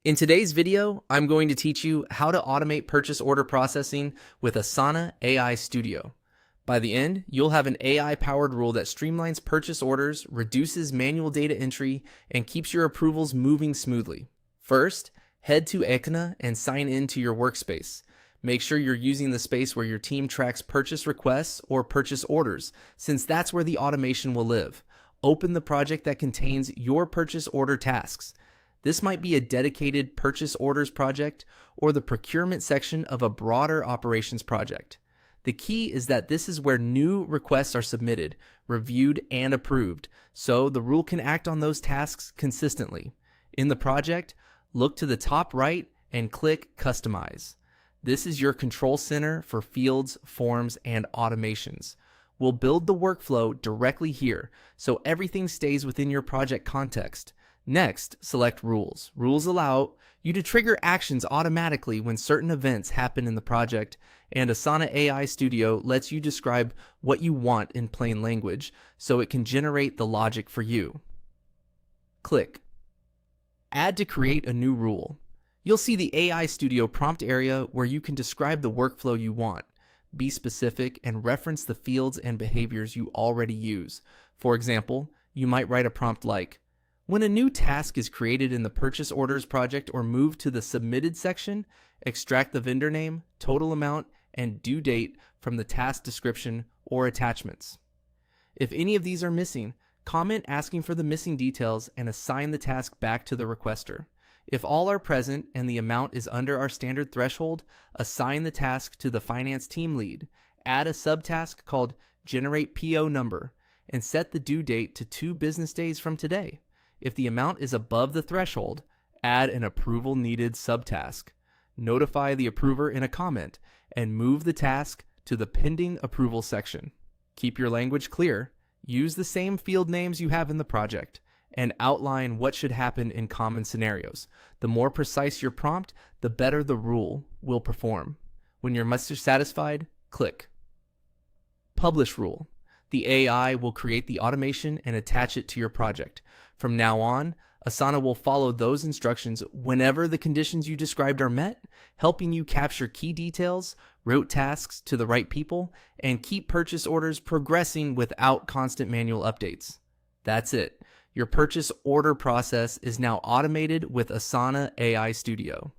In today's video, I'm going to teach you how to automate purchase order processing with Asana AI Studio. By the end, you'll have an AI-powered rule that streamlines purchase orders, reduces manual data entry, and keeps your approvals moving smoothly. First, head to Asana and sign in to your workspace. Make sure you're using the space where your team tracks purchase requests or purchase orders, since that's where the automation will live. Open the project that contains your purchase order tasks. This might be a dedicated purchase orders project or the procurement section of a broader operations project. The key is that this is where new requests are submitted, reviewed, and approved, so the rule can act on those tasks consistently. In the project, look to the top right and click Customize. This is your control center for fields, forms, and automations. We'll build the workflow directly here, so everything stays within your project context. Next, select Rules. Rules allow you to trigger actions automatically when certain events happen in the project, and Asana AI Studio lets you describe what you want in plain language so it can generate the logic for you. Click Add to create a new rule. You'll see the AI Studio prompt area where you can describe the workflow you want. Be specific and reference the fields and behaviors you already use. For example, you might write a prompt like, when a new task is created in the purchase orders project or moved to the submitted section, extract the vendor name, total amount, and due date from the task description or attachments. If any of these are missing, comment asking for the missing details and assign the task back to the requester. If all are present and the amount is under our standard threshold, assign the task to the finance team lead. Add a subtask called Generate PO Number and set the due date to 2 business days from today. If the amount is above the threshold, add an approval needed subtask. Notify the approver in a comment and move the task to the pending approval section. Keep your language clear, use the same field names you have in the project, and outline what should happen in common scenarios. The more precise your prompt, the better the rule will perform. When you're much satisfied, click Publish Rule. The AI will create the automation and attach it to your project. From now on, Asana will follow those instructions whenever the conditions you described are met, helping you capture key details, route tasks to the right people, and keep purchase orders progressing without constant manual updates. That's it. Your purchase order process is now automated with Asana AI Studio.